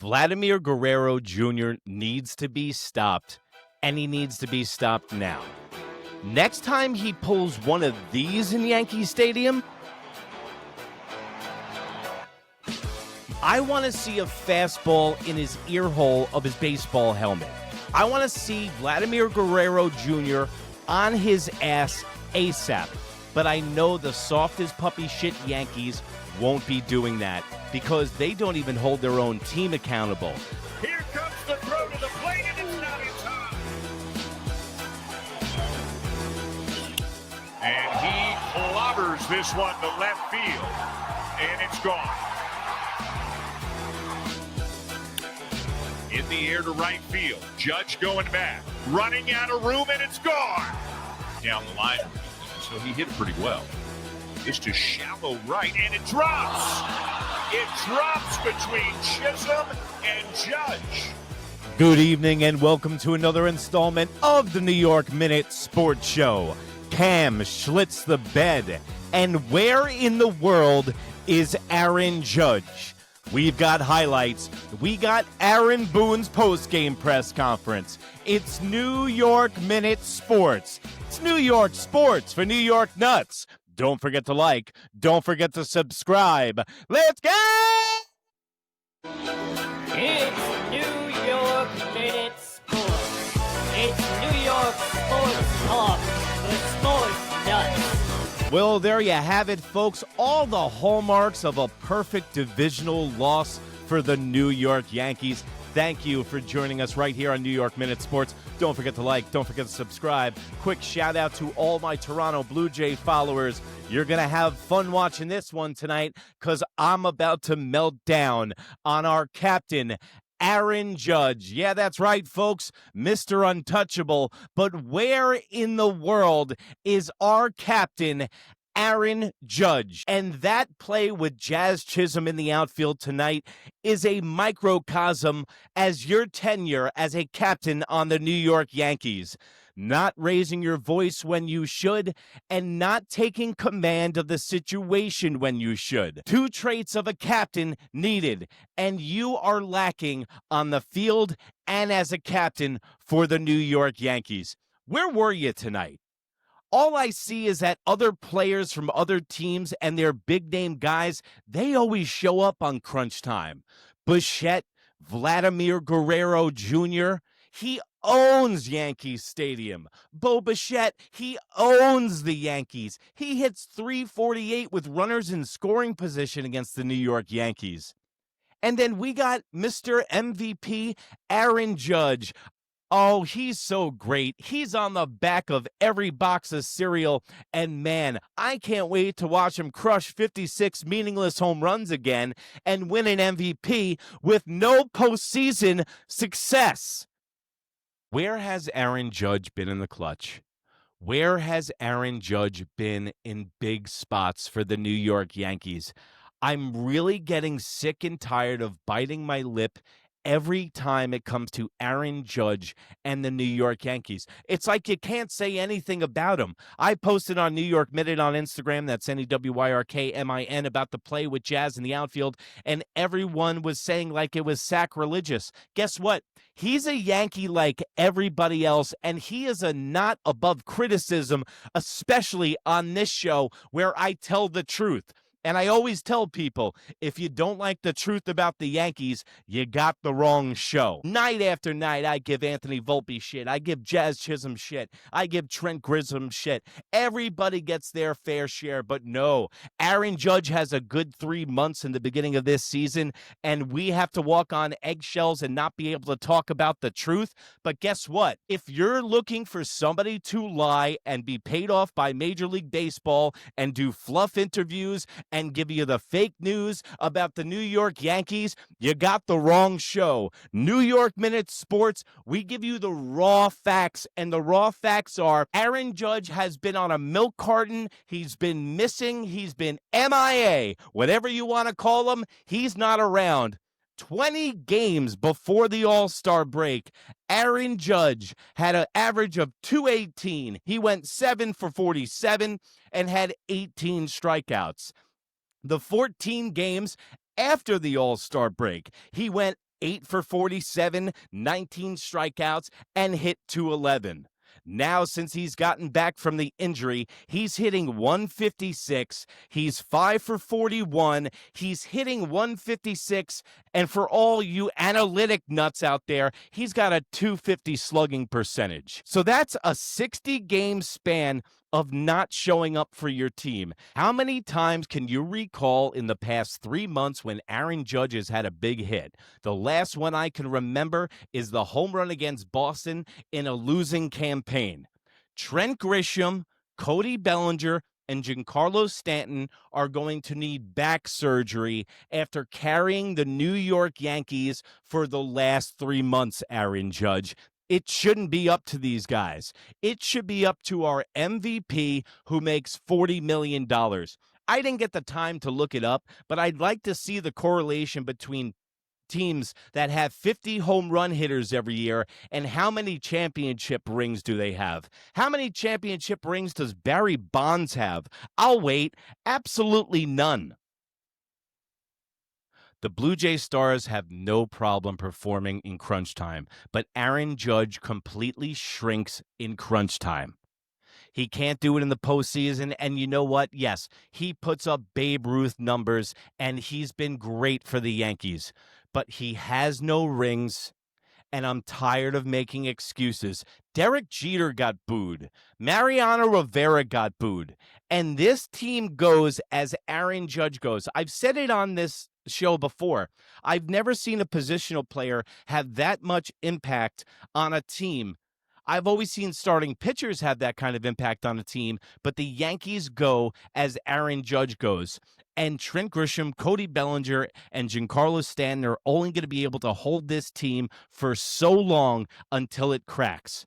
Vladimir Guerrero Jr. needs to be stopped, and he needs to be stopped now. Next time he pulls one of these in Yankee Stadium, I want to see a fastball in his ear hole of his baseball helmet. I want to see Vladimir Guerrero Jr. on his ass ASAP. But I know the softest puppy shit Yankees won't be doing that because they don't even hold their own team accountable. Here comes the throw to the plate, and it's not in time. And he clobbers this one to left field, and it's gone. In the air to right field. Judge going back. Running out of room, and it's gone. Down the line. So he hit it pretty well. It's to shallow right, and it drops. It drops between Chisholm and Judge. Good evening and welcome to another installment of the New York Minute Sports Show. Cam Schlitz the bed. And where in the world is Aaron Judge? We've got highlights. We got Aaron Boone's post-game press conference. It's New York Minute Sports. It's New York sports for New York nuts. Don't forget to like. Don't forget to subscribe. Let's go! It's New York Minute Sports. It's New York Sports Talk. The sports nuts. Well, there you have it, folks. All the hallmarks of a perfect divisional loss for the New York Yankees. Thank you for joining us right here on New York Minute Sports. Don't forget to like. Don't forget to subscribe. Quick shout out to all my Toronto Blue Jay followers. You're going to have fun watching this one tonight because I'm about to melt down on our captain, Aaron Judge. Yeah, that's right, folks. Mr. Untouchable. But where in the world is our captain, Aaron Judge? And that play with Jazz Chisholm in the outfield tonight is a microcosm as your tenure as a captain on the New York Yankees. Not raising your voice when you should, and not taking command of the situation when you should. Two traits of a captain needed, and you are lacking on the field and as a captain for the New York Yankees. Where were you tonight? All I see is that other players from other teams and their big-name guys, they always show up on crunch time. Bichette, Vladimir Guerrero Jr., he owns Yankee Stadium. Bichette, he owns the Yankees. He hits .348 with runners in scoring position against the New York Yankees. And then we got Mr. MVP, Aaron Judge. Oh, he's so great. He's on the back of every box of cereal. And man, I can't wait to watch him crush 56 meaningless home runs again and win an MVP with no postseason success. Where has Aaron Judge been in the clutch? Where has Aaron Judge been in big spots for the New York Yankees? I'm really getting sick and tired of biting my lip every time it comes to Aaron Judge and the New York Yankees. It's like you can't say anything about him. I posted on New York Minute on Instagram, that's NEWYRKMIN, about the play with Jazz in the outfield, and everyone was saying like it was sacrilegious. Guess what? He's a Yankee like everybody else, and he is a not above criticism, especially on this show where I tell the truth. And I always tell people, if you don't like the truth about the Yankees, you got the wrong show. Night after night, I give Anthony Volpe shit. I give Jazz Chisholm shit. I give Trent Grisham shit. Everybody gets their fair share, but no. Aaron Judge has a good 3 months in the beginning of this season, and we have to walk on eggshells and not be able to talk about the truth. But guess what? If you're looking for somebody to lie and be paid off by Major League Baseball and do fluff interviews and give you the fake news about the New York Yankees, you got the wrong show. New York Minute Sports, we give you the raw facts, and the raw facts are Aaron Judge has been on a milk carton, he's been missing, he's been MIA, whatever you want to call him, he's not around. 20 games before the All-Star break, Aaron Judge had an average of .218. He went 7 for 47 and had 18 strikeouts. The 14 games after the All-Star break, he went 8 for 47, 19 strikeouts, and hit .211. Now, since he's gotten back from the injury, he's hitting 156. He's 5 for 41. He's hitting 156. And for all you analytic nuts out there, he's got a .250 slugging percentage. So that's a 60-game span of not showing up for your team. How many times can you recall in the past 3 months when Aaron Judge has had a big hit? The last one I can remember is the home run against Boston in a losing campaign. Trent Grisham, Cody Bellinger, and Giancarlo Stanton are going to need back surgery after carrying the New York Yankees for the last 3 months, Aaron Judge. It shouldn't be up to these guys. It should be up to our MVP who makes $40 million. I didn't get the time to look it up, but I'd like to see the correlation between teams that have 50 home run hitters every year and how many championship rings do they have? How many championship rings does Barry Bonds have? I'll wait. Absolutely none. The Blue Jay Stars have no problem performing in crunch time, but Aaron Judge completely shrinks in crunch time. He can't do it in the postseason, and you know what? Yes, he puts up Babe Ruth numbers, and he's been great for the Yankees, but he has no rings, and I'm tired of making excuses. Derek Jeter got booed. Mariano Rivera got booed. And this team goes as Aaron Judge goes. I've said it on this show before. I've never seen a positional player have that much impact on a team. I've always seen starting pitchers have that kind of impact on a team, but the Yankees go as Aaron Judge goes. And Trent Grisham, Cody Bellinger, and Giancarlo Stanton are only going to be able to hold this team for so long until it cracks.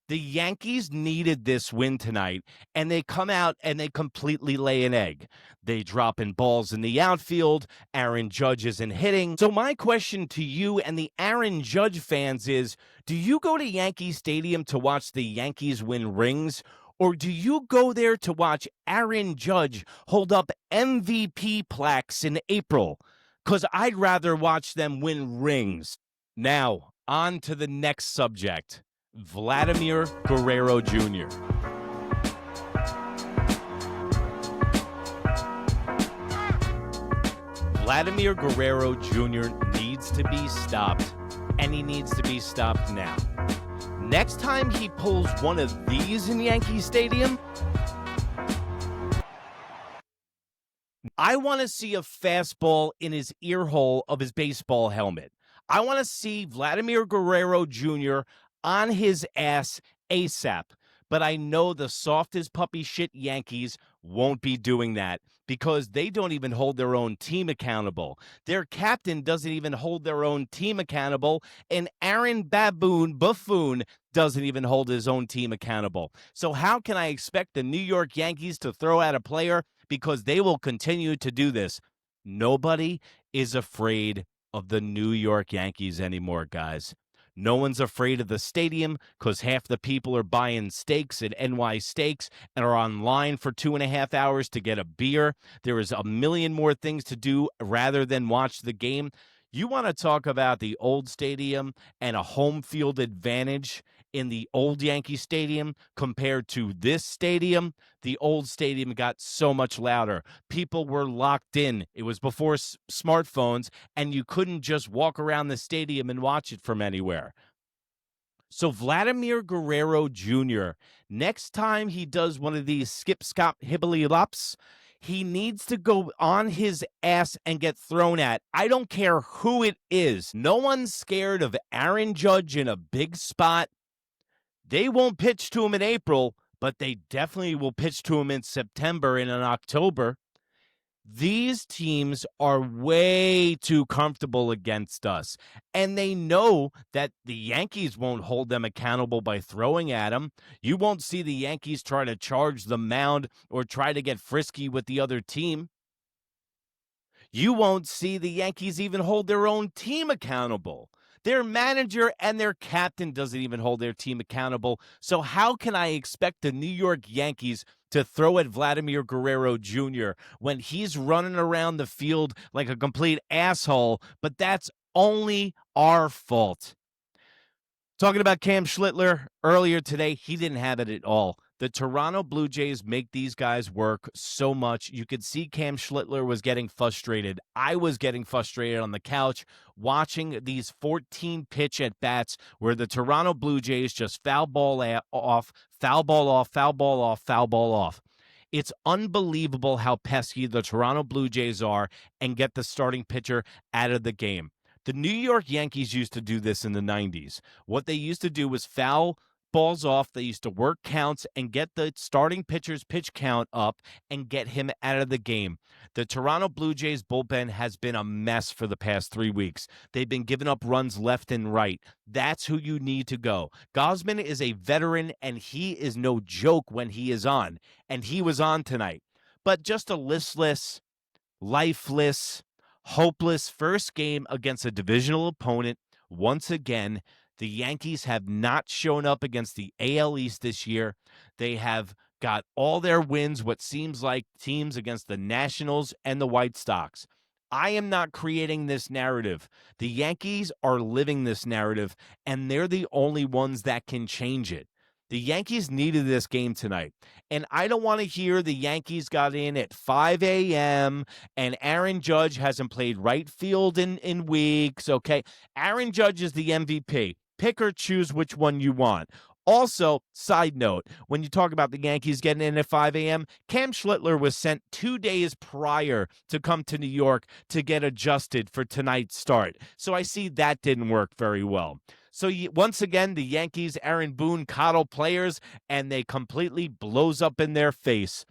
The Yankees needed this win tonight, and they come out and they completely lay an egg. They drop in balls in the outfield. Aaron Judge isn't hitting. So my question to you and the Aaron Judge fans is, do you go to Yankee Stadium to watch the Yankees win rings, or do you go there to watch Aaron Judge hold up MVP plaques in April? Because I'd rather watch them win rings. Now, on to the next subject. Vladimir Guerrero Jr. Vladimir Guerrero Jr. needs to be stopped, and he needs to be stopped now. Next time he pulls one of these in Yankee Stadium, I want to see a fastball in his ear hole of his baseball helmet. I want to see Vladimir Guerrero Jr. on his ass ASAP. But I know the softest puppy shit Yankees won't be doing that because they don't even hold their own team accountable. Their captain doesn't even hold their own team accountable, and Aaron Buffoon doesn't even hold his own team accountable. So how can I expect the New York Yankees to throw out a player because they will continue to do this? Nobody is afraid of the New York Yankees anymore, guys. No one's afraid of the stadium because half the people are buying steaks at NY Steaks and are online for 2.5 hours to get a beer. There is a million more things to do rather than watch the game. You want to talk about the old stadium and a home field advantage in the old Yankee Stadium compared to this stadium? The old stadium got so much louder. People were locked in. It was before smartphones, and you couldn't just walk around the stadium and watch it from anywhere. So Vladimir Guerrero Jr., next time he does one of these skip, scop, hibbly lops, he needs to go on his ass and get thrown at. I don't care who it is. No one's scared of Aaron Judge in a big spot. They won't pitch to him in April, but they definitely will pitch to him in September and in October. These teams are way too comfortable against us, and they know that the Yankees won't hold them accountable by throwing at them. You won't see the Yankees try to charge the mound or try to get frisky with the other team. You won't see the Yankees even hold their own team accountable. Their manager and their captain doesn't even hold their team accountable. So how can I expect the New York Yankees to throw at Vladimir Guerrero Jr. when he's running around the field like a complete asshole, but that's only our fault. Talking about Cam Schlittler earlier today, he didn't have it at all. The Toronto Blue Jays make these guys work so much. You could see Cam Schlittler was getting frustrated. I was getting frustrated on the couch watching these 14-pitch at-bats where the Toronto Blue Jays just foul ball off, foul ball off, foul ball off, foul ball off. It's unbelievable how pesky the Toronto Blue Jays are and get the starting pitcher out of the game. The New York Yankees used to do this in the 90s. What they used to do was foul balls off. They used to work counts and get the starting pitcher's pitch count up and get him out of the game. The Toronto Blue Jays bullpen has been a mess for the past 3 weeks. They've been giving up runs left and right. That's who you need to go. Gausman is a veteran, and he is no joke when he is on, and he was on tonight. But just a listless, lifeless, hopeless first game against a divisional opponent. Once again, the Yankees have not shown up against the AL East this year. They have got all their wins, what seems like teams against the Nationals and the White Sox. I am not creating this narrative. The Yankees are living this narrative, and they're the only ones that can change it. The Yankees needed this game tonight, and I don't want to hear the Yankees got in at 5 a.m. and Aaron Judge hasn't played right field in weeks, okay? Aaron Judge is the MVP. Pick or choose which one you want. Also, side note, when you talk about the Yankees getting in at 5 a.m., Cam Schlittler was sent 2 days prior to come to New York to get adjusted for tonight's start. So I see that didn't work very well. So once again, the Yankees, Aaron Boone, coddle players, and they completely blows up in their face.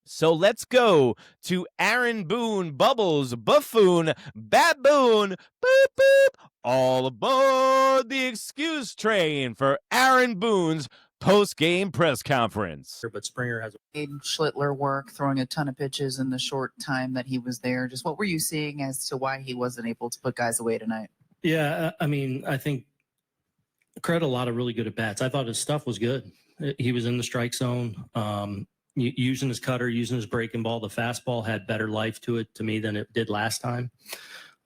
So let's go to Aaron Boone, Bubbles, Buffoon, Baboon, boop, boop, all aboard the excuse train for Aaron Boone's post-game press conference. But Springer has made Schlittler work, throwing a ton of pitches in the short time that he was there. Just what were you seeing as to why he wasn't able to put guys away tonight? Yeah, I mean, I think credit a lot of really good at-bats. I thought his stuff was good. He was in the strike zone. Using his cutter, using his breaking ball, the fastball had better life to it to me than it did last time.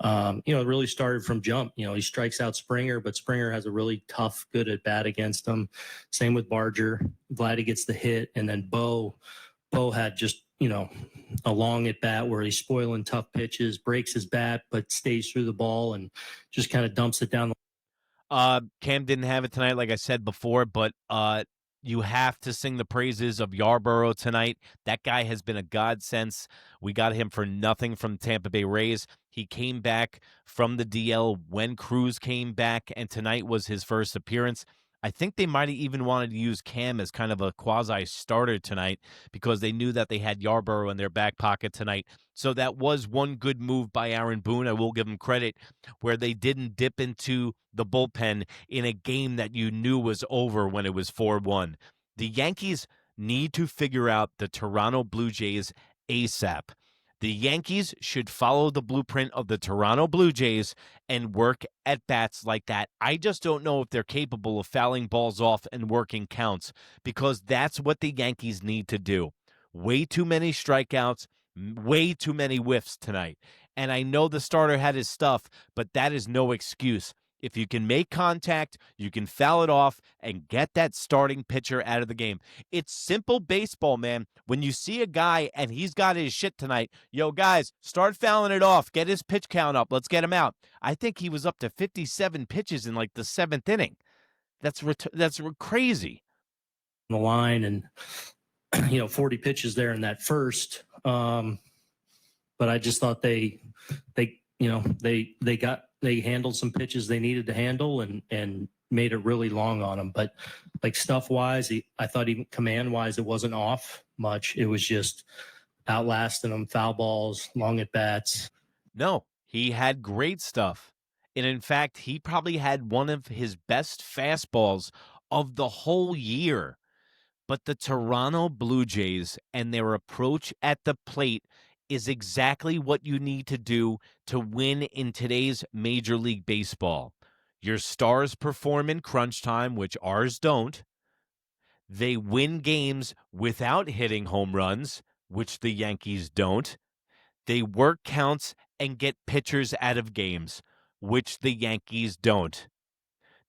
It really started from jump. He strikes out Springer, but Springer has a really tough, good at bat against him. Same with Barger. Vladdy gets the hit, and then Bo had just a long at bat where he's spoiling tough pitches, breaks his bat, but stays through the ball and just kind of dumps it down. Cam didn't have it tonight, like I said before, but you have to sing the praises of Yarborough tonight. That guy has been a godsend. We got him for nothing from Tampa Bay Rays. He came back from the DL when Cruz came back, and tonight was his first appearance. I think they might have even wanted to use Cam as kind of a quasi-starter tonight because they knew that they had Yarborough in their back pocket tonight. So that was one good move by Aaron Boone. I will give him credit where they didn't dip into the bullpen in a game that you knew was over when it was 4-1. The Yankees need to figure out the Toronto Blue Jays ASAP. The Yankees should follow the blueprint of the Toronto Blue Jays and work at bats like that. I just don't know if they're capable of fouling balls off and working counts because that's what the Yankees need to do. Way too many strikeouts, way too many whiffs tonight. And I know the starter had his stuff, but that is no excuse. If you can make contact, you can foul it off and get that starting pitcher out of the game. It's simple baseball, man. When you see a guy and he's got his shit tonight, yo, guys, start fouling it off. Get his pitch count up. Let's get him out. I think he was up to 57 pitches in like the 7th inning. That's crazy. The line and 40 pitches there in that first. But I just thought they handled some pitches they needed to handle and made it really long on them. But like stuff wise, I thought even command wise, it wasn't off much. It was just outlasting them, foul balls, long at bats. No, he had great stuff. And in fact, he probably had one of his best fastballs of the whole year. But the Toronto Blue Jays and their approach at the plate is exactly what you need to do to win in today's Major League Baseball. Your stars perform in crunch time, which ours don't. They win games without hitting home runs, which the Yankees don't. They work counts and get pitchers out of games. which the Yankees don't.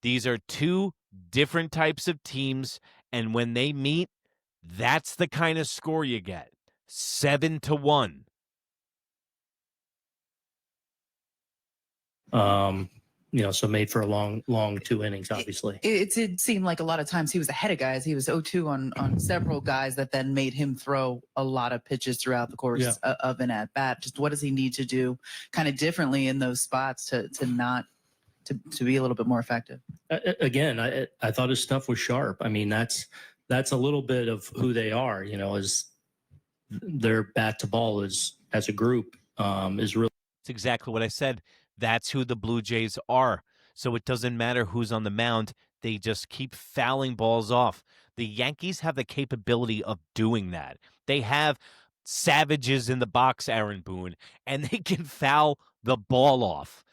These are two different types of teams, and when they meet, that's the kind of score you get. 7-1. So made for a long 2 innings, obviously. It did seem like a lot of times he was ahead of guys. He was 0-2 on several guys that then made him throw a lot of pitches throughout the course of an at bat. Just what does he need to do kind of differently in those spots to be a little bit more effective? Again, I thought his stuff was sharp. I mean, that's a little bit of who they are, is their bat to ball is as a group is really. That's exactly what I said. That's who the Blue Jays are. So it doesn't matter who's on the mound. They just keep fouling balls off. The Yankees have the capability of doing that. They have savages in the box, Aaron Boone, and they can foul the ball off.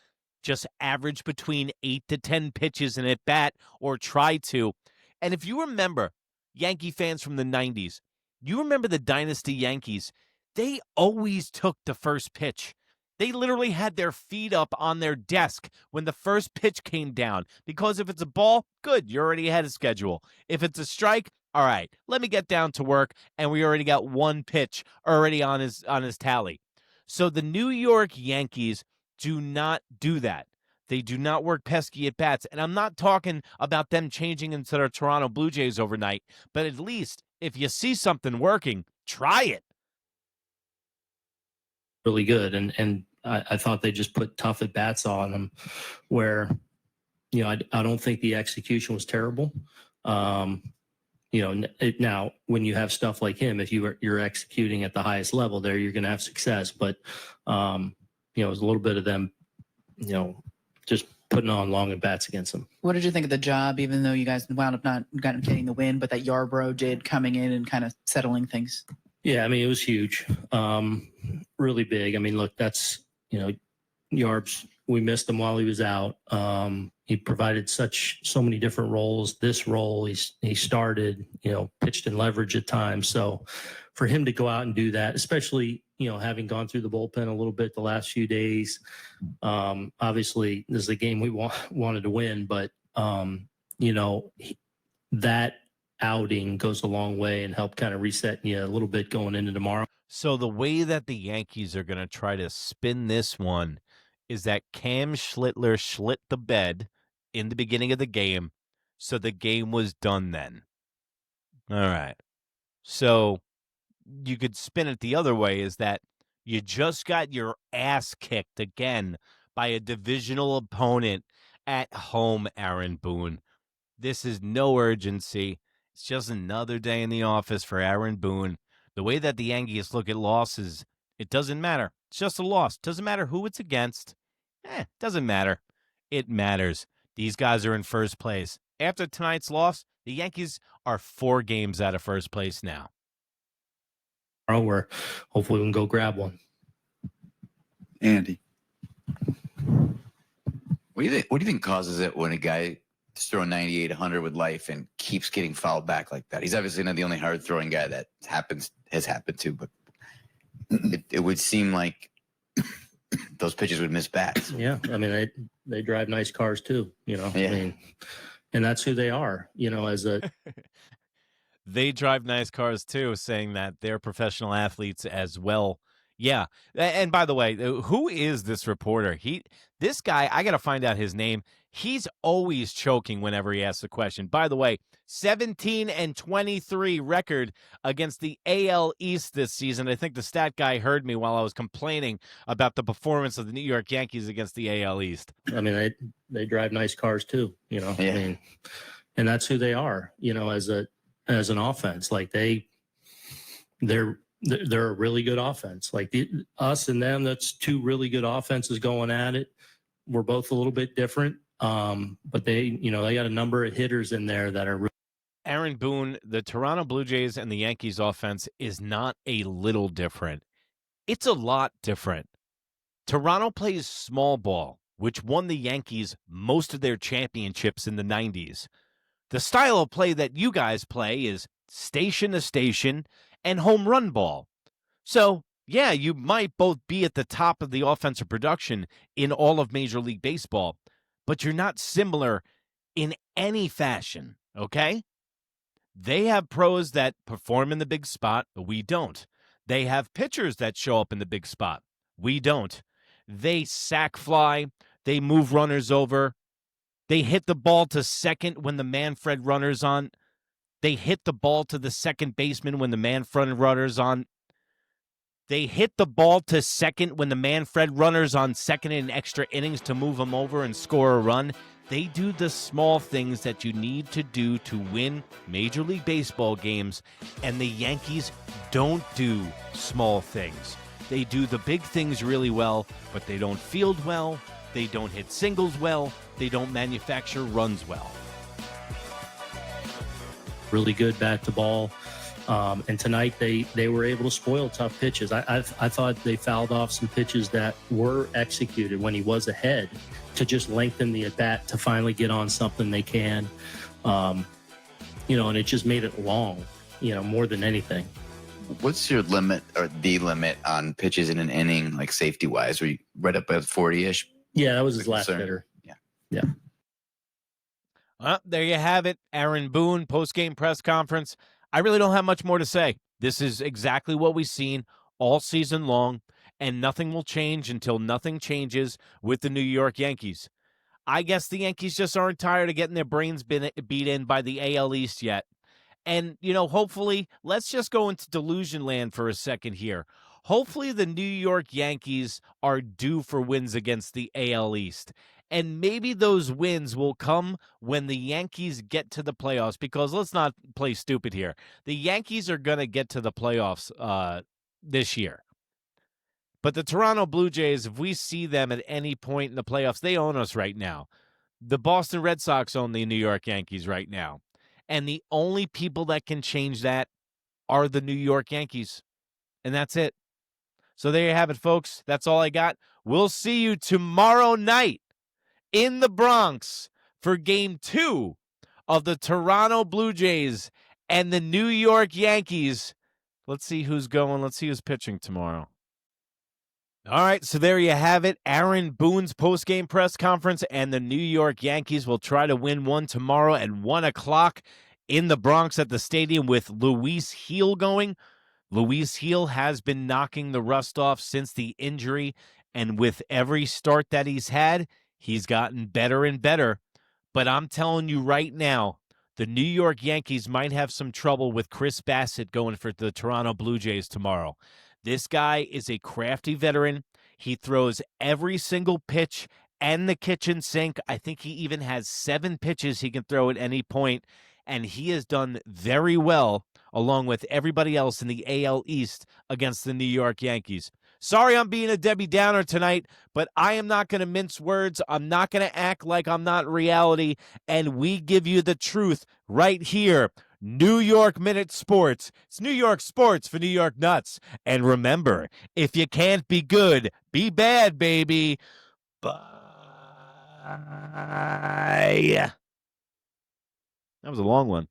Just average between 8 to 10 pitches in at bat, or try to. And if you remember, Yankee fans from the 90s, you remember the Dynasty Yankees, they always took the first pitch. They literally had their feet up on their desk when the first pitch came down, because if it's a ball, good, you're already ahead of schedule. If it's a strike, all right, let me get down to work, and we already got one pitch already on his tally. So the New York Yankees do not do that. They do not work pesky at bats, and I'm not talking about them changing into their Toronto Blue Jays overnight, but at least if you see something working, try it. Really good, and I thought they just put tough at bats on them, where I don't think the execution was terrible. Now when you have stuff like him, if you're executing at the highest level, there you're going to have success. But it was a little bit of them, just putting on long at bats against them. What did you think of the job, even though you guys wound up not getting the win, but that Yarbrough did coming in and kind of settling things? Yeah, I mean, it was huge, really big. I mean, look, that's, Yarbs, we missed him while he was out. He provided so many different roles. This role, he started, pitched in leverage at times. So for him to go out and do that, especially, having gone through the bullpen a little bit the last few days, obviously this is a game we wanted to win, but, that outing goes a long way and help kind of reset you a little bit going into tomorrow. So the way that the Yankees are going to try to spin this one is that Cam Schlittler schlit the bed in the beginning of the game, so the game was done then. All right. So you could spin it the other way, is that you just got your ass kicked again by a divisional opponent at home, Aaron Boone. This is no urgency. It's just another day in the office for Aaron Boone. The way that the Yankees look at losses, it doesn't matter. It's just a loss. Doesn't matter who it's against. Doesn't matter. It matters. These guys are in first place. After tonight's loss, the Yankees are 4 games out of first place now. Where hopefully we can go grab one. Andy, What do you think causes it when a guy is throwing 98, 100 with life and keeps getting fouled back like that? He's obviously not the only hard throwing guy that has happened to, but it would seem like those pitches would miss bats. Yeah, I mean they drive nice cars too, Yeah. I mean, and that's who they are, as a. They drive nice cars too, saying that they're professional athletes as well. Yeah. And by the way, who is this reporter? This guy, I got to find out his name. He's always choking whenever he asks a question. By the way, 17-23 record against the AL East this season. I think the stat guy heard me while I was complaining about the performance of the New York Yankees against the AL East. I mean, they drive nice cars too, Yeah. I mean, and that's who they are, as an offense. Like they're a really good offense. Like us and them, that's 2 really good offenses going at it. We're both a little bit different, but they got a number of hitters in there that are. Aaron Boone, the Toronto Blue Jays and the Yankees offense is not a little different. It's a lot different. Toronto plays small ball, which won the Yankees most of their championships in the 90s. The style of play that you guys play is station to station and home run ball. So Yeah, you might both be at the top of the offensive production in all of Major League Baseball, but you're not similar in any fashion, okay? They have pros that perform in the big spot. We don't. They have pitchers that show up in the big spot. We don't. They sack fly. They move runners over. They hit the ball to second when the man-friend runner's on. They hit the ball to the second baseman when the man-friend runner's on. They hit the ball to second when the man-friend runner's on second in extra innings to move them over and score a run. They do the small things that you need to do to win Major League Baseball games, and the Yankees don't do small things. They do the big things really well, but they don't field well, they don't hit singles well, they don't manufacture runs well. Really good bat to ball. And tonight they were able to spoil tough pitches. I thought they fouled off some pitches that were executed when he was ahead to just lengthen the at bat to finally get on something they can. And it just made it long, more than anything. What's your limit or the limit on pitches in an inning, like safety wise? Were you right up at 40-ish? Yeah, that was his last hitter. Yeah. Well, there you have it. Aaron Boone, post-game press conference. I really don't have much more to say. This is exactly what we've seen all season long, and nothing will change until nothing changes with the New York Yankees. I guess the Yankees just aren't tired of getting their brains beat in by the AL East yet. And, hopefully, let's just go into delusion land for a second here. Hopefully the New York Yankees are due for wins against the AL East. And maybe those wins will come when the Yankees get to the playoffs, because let's not play stupid here. The Yankees are going to get to the playoffs this year. But the Toronto Blue Jays, if we see them at any point in the playoffs, they own us right now. The Boston Red Sox own the New York Yankees right now. And the only people that can change that are the New York Yankees. And that's it. So there you have it, folks. That's all I got. We'll see you tomorrow night in the Bronx for Game 2 of the Toronto Blue Jays and the New York Yankees. Let's see who's going. Let's see who's pitching tomorrow. All right, so there you have it. Aaron Boone's post-game press conference, and the New York Yankees will try to win one tomorrow at 1 o'clock in the Bronx at the stadium with Luis Gil going. Luis Gil has been knocking the rust off since the injury, and with every start that he's had, he's gotten better and better. But I'm telling you right now, the New York Yankees might have some trouble with Chris Bassitt going for the Toronto Blue Jays tomorrow. This guy is a crafty veteran. He throws every single pitch and the kitchen sink. I think he even has 7 pitches he can throw at any point, and he has done very well along with everybody else in the AL East against the New York Yankees. Sorry I'm being a Debbie Downer tonight, but I am not going to mince words. I'm not going to act like I'm not reality, and we give you the truth right here. New York Minute Sports. It's New York sports for New York nuts. And remember, if you can't be good, be bad, baby. Bye. That was a long one.